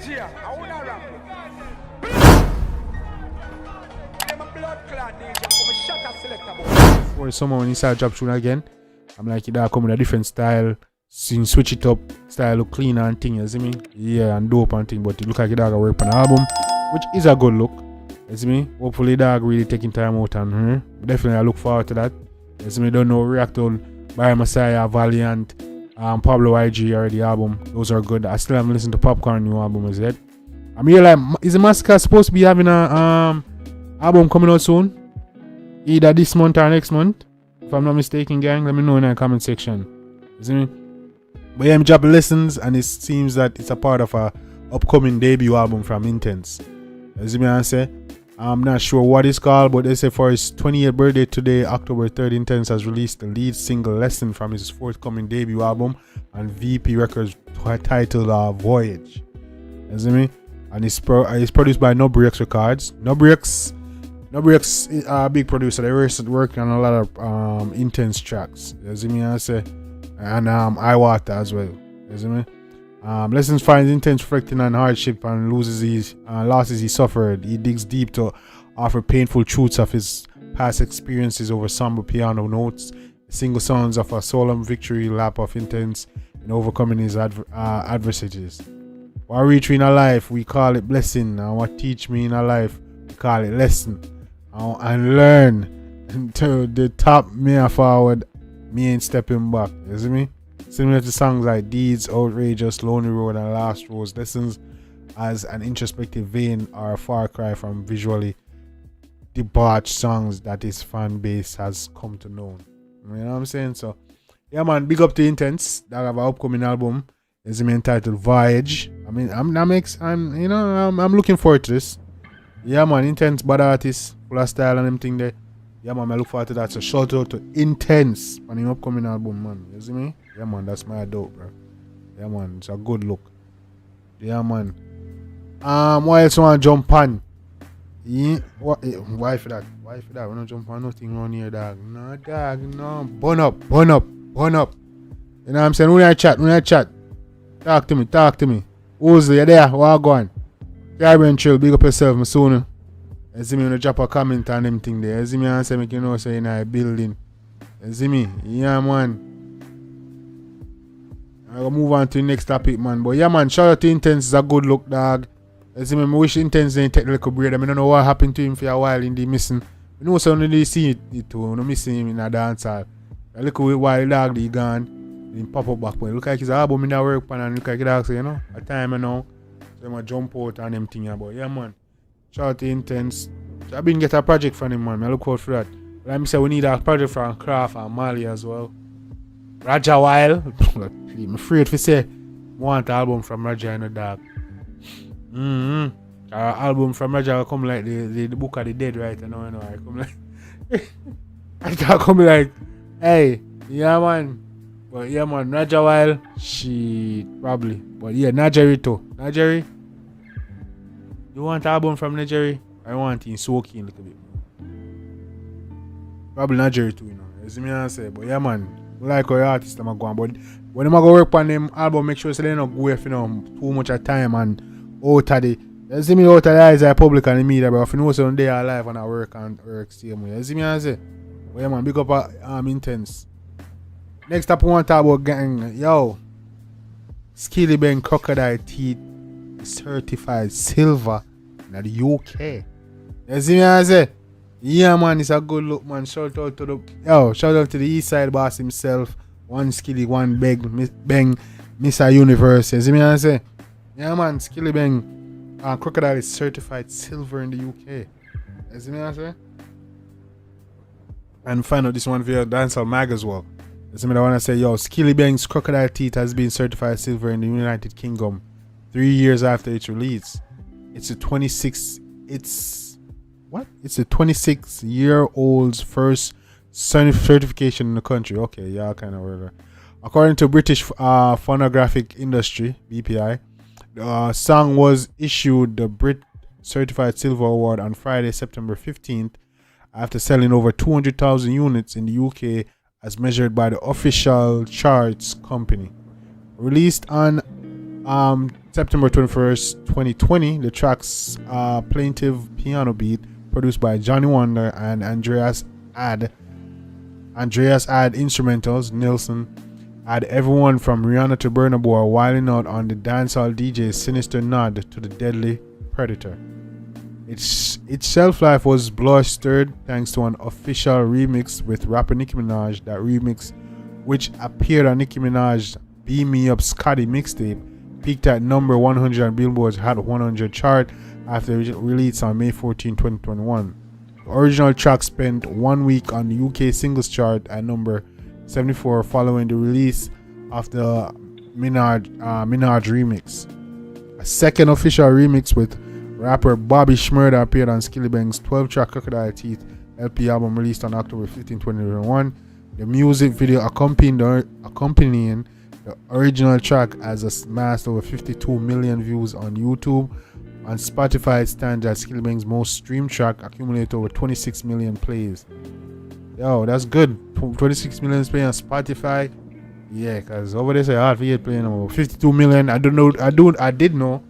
Teejay, I wanna rap. I'm a blood clot DJ, I'm a shot selector boy. Or someone when he started drop tune again, I'm like, that come with a different style. Switch it up, style look cleaner and thing, you see me? Yeah, and dope and thing, but it look like it dog work on the album, which is a good look. You see me? Hopefully dog really taking time out and definitely I look forward to that. You see me? Don't know react on Byron Messiah, Valiant, Pablo YG already album. Those are good. I still haven't listened to Popcorn new album as yet. I'm here like, is the Massacre supposed to be having a album coming out soon? Either this month or next month? If I'm not mistaken, gang, let me know in the comment section. You see me? But yeah, I'm dropping lessons and it seems that it's a part of a upcoming debut album from Intence. You see me I say? I'm not sure what it's called, but they say for his 20th birthday today, October 3rd, Intence has released the lead single Lesson from his forthcoming debut album on VP Records titled Voyage. You see me? And it's produced by No Breaks Records. No Breaks is a big producer. They were working on a lot of Intence tracks. You see me I say? And I Water as well. You see me? Lessons finds Intence reflecting on hardship and losses he suffered. He digs deep to offer painful truths of his past experiences over somber piano notes. The single sounds of a solemn victory lap of Intence in overcoming his adversities. What reach in a life, we call it blessing. And what teach me in a life, we call it lesson. And learn to the top me forward, me ain't stepping back. You see me? Similar to songs like Deeds, Outrageous, Lonely Road, and Last Rose, Lessons as an introspective vein are a far cry from visually debauched songs that his fan base has come to know. You know what I'm saying? So, yeah, man, big up to Intence. That have an upcoming album. It's entitled Voyage. I mean, I'm looking forward to this. Yeah, man, Intence, bad artist, full of style and everything there. Yeah, man, I look forward to that. So, shout out to Intence on the upcoming album, man. You see me? Yeah, man, that's my dope, bro. Yeah, man, it's a good look. Yeah, man. What else you want to jump on? Yeah, why for that? Why for that? We don't jump on nothing around here, dog. No, dog, no. Burn up. You know what I'm saying? When I chat. Talk to me. Who's there? There? What going? Caribbean Chill, big up yourself, my son. You see me when you drop a comment on them thing there. You see me and say, you know, say in a building. You see me? Yeah, man. I'll move on to the next topic, man. But yeah, man, shout out to Intence. It's a good look, dog. You see me? I wish Intence didn't take a little break. I don't know what happened to him for a while in the missing. You know, so they see it too. You know, missing him in a dance hall. A little while the dog he gone. He pop up back. But look like his album in the work pan and look like the dog say, you know, a time you know. So I'm going to jump out and them thing about. Yeah, man. Shout out to Intence. So I've been get a project from him, man. I look out for that. But like I say, we need a project from Craft and Mali as well. Raja While. I'm afraid to say want an album from Raja in the dark. Album from Raja will come like the Book of the Dead right now, you know. I come like I come like, hey, yeah man. But yeah man, Raja While, she probably. But yeah, Najeri too. Najeri? You want an album from Najeri? I want in soaking a little bit. Probably Najeri too, you know. You see me I say, but yeah man. Like how artists I'm going, but when I'm go work on them album, make sure so they don't go if you know too much of time and out of the you see me out of the eyes of the public and the media, but if you know so they are alive and I work same way. You see me I say? But yeah man, big up Intence. Next up I want to talk about gang. Yo, Skillibeng crocodile teeth certified silver in the UK. You see me I say? Yeah man, it's a good look man. Shout out to the East Side boss himself. One Skilly, one Beng, Mr. Universe. You see me I say? Yeah man, Skillibeng crocodile is certified silver in the UK. You see me I say? And find out this one via Dancehall Mag as well. You see me I wanna say, yo, Skillibeng's crocodile teeth has been certified silver in the United Kingdom 3 years after its release. It's a 26-year-old's first certification in the country. Okay, yeah, kind of weird. According to British Phonographic Industry, BPI, the song was issued the Brit Certified Silver Award on Friday, September 15th, after selling over 200,000 units in the UK as measured by the official charts company. Released on September 21st, 2020. The track's plaintive piano beat, produced by Johnny Wonder and Andreas Add instrumentals. Nilsson had everyone from Rihanna to Burna Boy wilding out on the dancehall DJ's sinister nod to the deadly predator. Its shelf life was blustered thanks to an official remix with rapper Nicki Minaj. That remix, which appeared on Nicki Minaj's Beam Me Up Scotty mixtape, peaked at number 100 on Billboard's Hot 100 chart after release on May 14, 2021. The original track spent 1 week on the UK singles chart at number 74 following the release of the Minaj remix. A second official remix with rapper Bobby Shmurda appeared on Skillibeng's 12-track Crocodile Teeth LP album released on October 15, 2021. The music video accompanying the original track has amassed over 52 million views on YouTube. On Spotify, it stands as Skillibeng's most streamed track, accumulated over 26 million plays. Yo, that's good. 26 million plays on Spotify. Yeah, because over there say hard for you playing over 52 million. I did know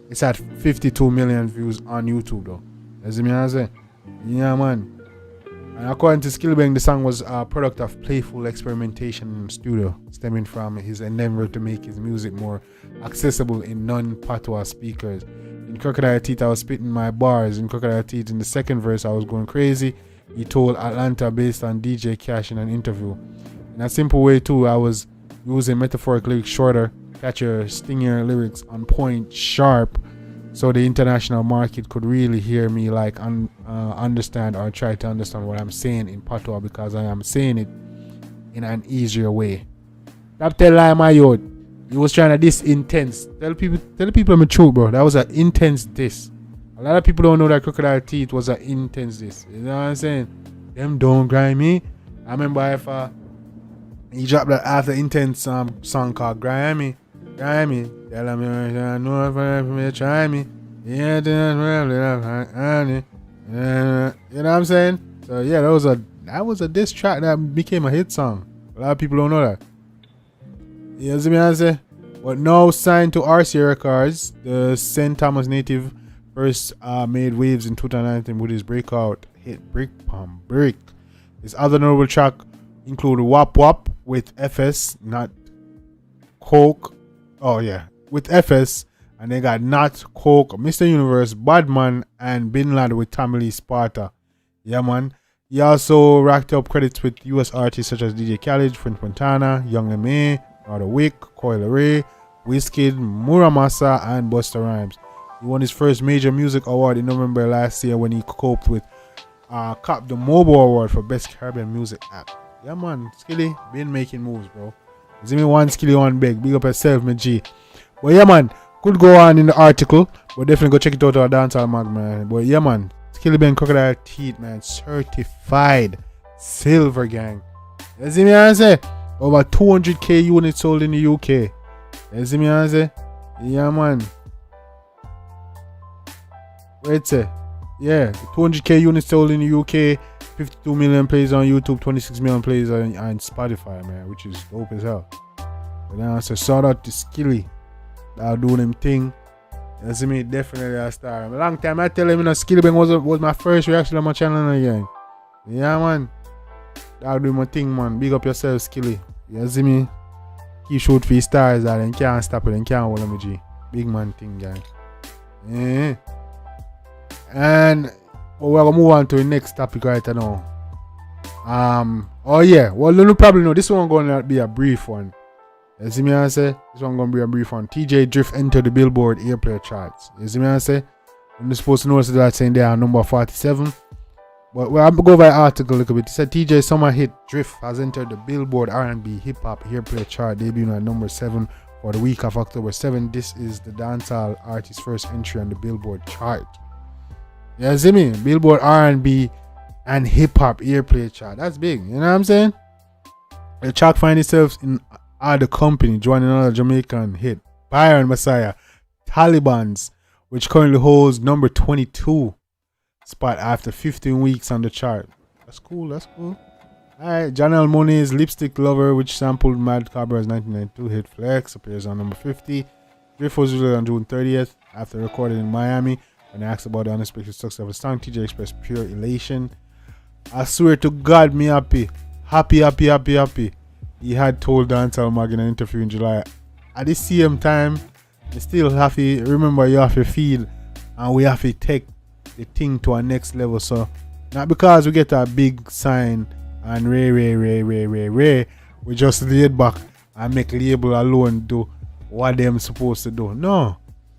it's at 52 million views on YouTube though. You see me I say? Yeah, man. And according to Skillibeng, the song was a product of playful experimentation in the studio, stemming from his endeavor to make his music more accessible in non-patois speakers. In Crocodile Teeth, I was spitting my bars. In Crocodile Teeth, in the second verse, I was going crazy. He told Atlanta based on DJ Cash in an interview. In a simple way too, I was using metaphoric lyrics shorter, catchier, stingier lyrics on point, sharp, so the international market could really hear me, like understand or try to understand what I'm saying in patois, because I am saying it in an easier way. Stop tell lie, my youth. He was trying to diss Intence. Tell the people I'm true, bro. That was an intense diss. A lot of people don't know that Crocodile Teeth was an intense diss. You know what I'm saying? Them don't grind me. I remember if he dropped that after Intence song called Grind Me. Try me, tell me I know if me try me. Yeah, you know what I'm saying? So yeah, that was a diss track that became a hit song. A lot of people don't know that. You see me I say? But now signed to RCA Records, the St. Thomas native first made waves in 2019 with his breakout hit Brick Pam Brick. His other notable track include Wap Wap with FS, not Coke. Oh yeah, with FS, and they got Not Coke, Mr. Universe, Badman, and Bin Lad with Tommy Lee Sparta. Yeah, man. He also racked up credits with US artists such as DJ Khaled, French Montana, Young M.A., Rada Wick, Coil Ray, Wizkid, Muramasa, and Busta Rhymes. He won his first major music award in November last year when he copped the Mobile Award for Best Caribbean Music Act. Yeah, man. Skilly been making moves, bro. Give me one Skilly, one big. Big up yourself, my G. But yeah, man. Could go on in the article. But definitely go check it out on our dancehall mag, man. But yeah, man. Skillibeng Crocodile Teeth, man. Certified silver gang. You see me, I say? Over 200k units sold in the UK. You see me, I say? Yeah, man. Wait, say? Yeah, 200k units sold in the UK. 52 million plays on YouTube, 26 million plays on Spotify, man, which is dope as hell. But then I say, shout out to Skilly. That'll do them thing. You see me? Definitely a star. A long time I tell him, Skillibeng was my first reaction on my channel again. Yeah, man. That'll do my thing, man. Big up yourself, Skilly. You see me? Keep shoot for stars, that and can't stop it and can't hold me, G. Big man thing, gang. Yeah. And we're gonna move on to the next topic right now. Oh yeah, well you probably know this one gonna be a brief one. You see me I say? This one gonna be a brief one. Teejay Drift entered the Billboard airplay charts. You see me I say? You're supposed to notice that saying they are number 47. But well, I'm gonna go by article a little bit. It said Teejay summer hit Drift has entered the Billboard R&B hip hop airplay chart, debuting at number 7 for the week of October 7. This is the dancehall artist's first entry on the Billboard chart. You see me? Billboard R&B and hip hop airplay chart. That's big. You know what I'm saying? The track finds itself in other company, joining another Jamaican hit, Byron Messiah, Taliban's, which currently holds number 22 spot after 15 weeks on the chart. That's cool. That's cool. Alright, Janelle Monáe's Lipstick Lover, which sampled Mad Cobra's 1992 hit Flex, appears on number 50. Drift was released on June 30th after recording in Miami. When asked about the unexpected success of the song, Teejay expressed pure elation. I swear to God, me happy. Happy. He had told Dancehall Mag in an interview in July. At the same time, I still have to remember you have to feel and we have to take the thing to our next level. So, not because we get a big sign and ray, we just laid back and make label alone do what them supposed to do. No,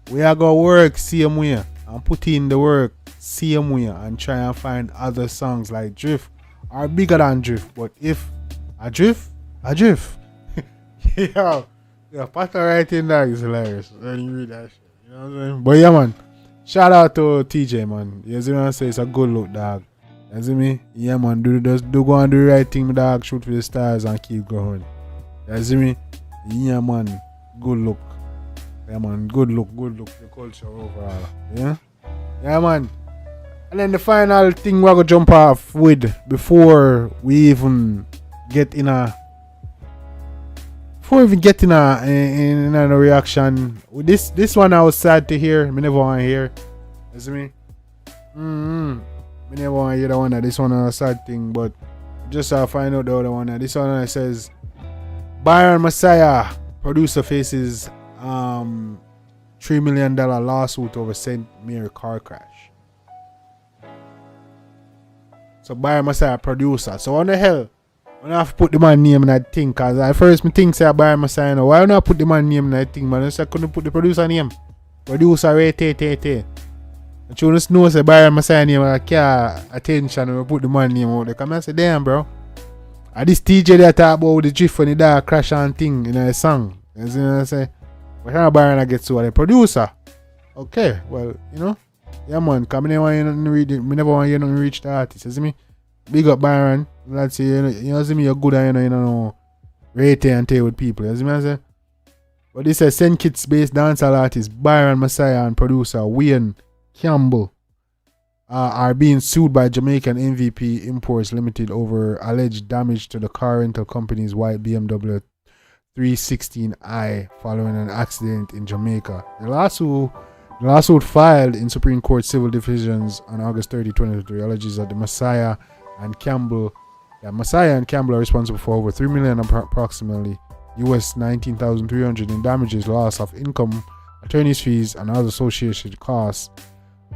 we are going to work same way and put in the work same way and try and find other songs like Drift are bigger than Drift. But if a Drift, yeah, pattern writing that is hilarious when you read that shit. You know what I'm saying? But yeah, man, shout out to Teejay, man. You see what I'm saying? It's a good look, dog. You see me? Yeah, man, do go and do the right thing, dog. Shoot for the stars and keep going. You see me? Yeah, man, good look. Yeah, man, good look. The culture overall. Yeah? Yeah, man. And then the final thing we're going to jump off with before we even get in a reaction. This one I was sad to hear. Me never want to hear. You see me? Me never want to hear the one that this one is a sad thing, but just find out the other one. This one that says Byron Messiah, producer, faces $3 million lawsuit over St. Mary car crash. So Byron Messiah, producer. So what the hell? I have to put the man name in that thing, cause at first me think say Byron Messiah. Why don't I put the man name in that thing, man? I couldn't put the producer name. Producer rate. And you just know say Byron Messiah name, I care attention and we put the man name out there. Come and say, damn, bro. And this Teejay that talk about the drift when the dog crash and thing in a song. You see what I say? But how Byron I get to the producer? Okay, well, you know, yeah, man. Cause me never want you nothing read it. Me never want you nothing reach the artist. You see me? Big up Byron. Let's see, you see me, you're good and you know, rate and tell with people. You see me I say? But this is St. Kitts based dancehall artist Byron Messiah and producer Wayne Campbell are being sued by Jamaican MVP Imports Limited over alleged damage to the car rental company's white BMW 316i following an accident in Jamaica. The lawsuit filed in Supreme Court Civil Divisions on August 30, 2023 alleges that Messiah and Campbell are responsible for over $3 million, approximately US $19,300 in damages, loss of income, attorney's fees, and other associated costs.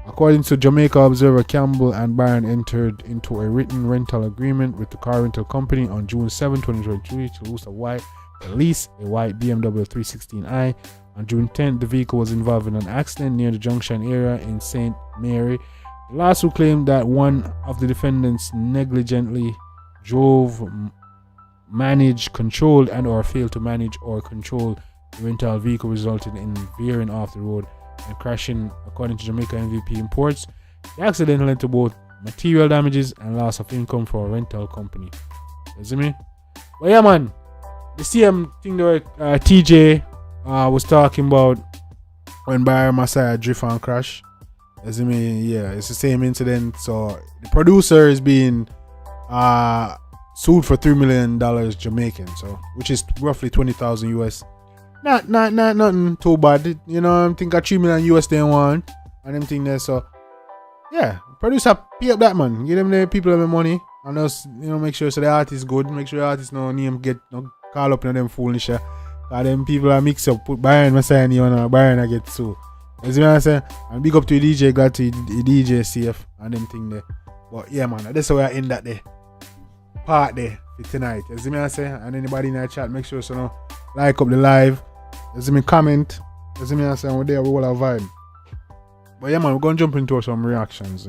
According to Jamaica Observer, Campbell and Byron entered into a written rental agreement with the car rental company on June 7, 2023 to lease a white BMW 316i. On June 10th, the vehicle was involved in an accident near the junction area in St. Mary. The lawsuit claimed that one of the defendants negligently drove, managed, controlled, and or failed to manage or control the rental vehicle, resulting in veering off the road and crashing. According to Jamaica MVP Imports, the accident led to both material damages and loss of income for a rental company. You see me? But yeah, man, the same thing that Teejay was talking about when Byron Messiah drift and crash. You see me? Yeah, it's the same incident. So the producer is being sued for $3 million Jamaican, so which is roughly 20,000 US. Not nothing too bad, you know. I think a $3 million US they want and them thing there. So yeah, producer pay up that, man. Give them the people the money and just, you know, make sure so the artist good. Make sure the artist no name get no call up in them foolish. Cause them people are mix up. Put Byron Messiah name and Byron I get sued. You see what I'm saying? And big up to the DJ, glad to the DJ safe and them thing there. But yeah, man, that's how I end that day. Part there for tonight. You see me I say? And anybody in that chat, make sure so no like up the live. You see me comment. You see me I say? And we're there, we will have vibe. But yeah, man, we're gonna jump into some reactions.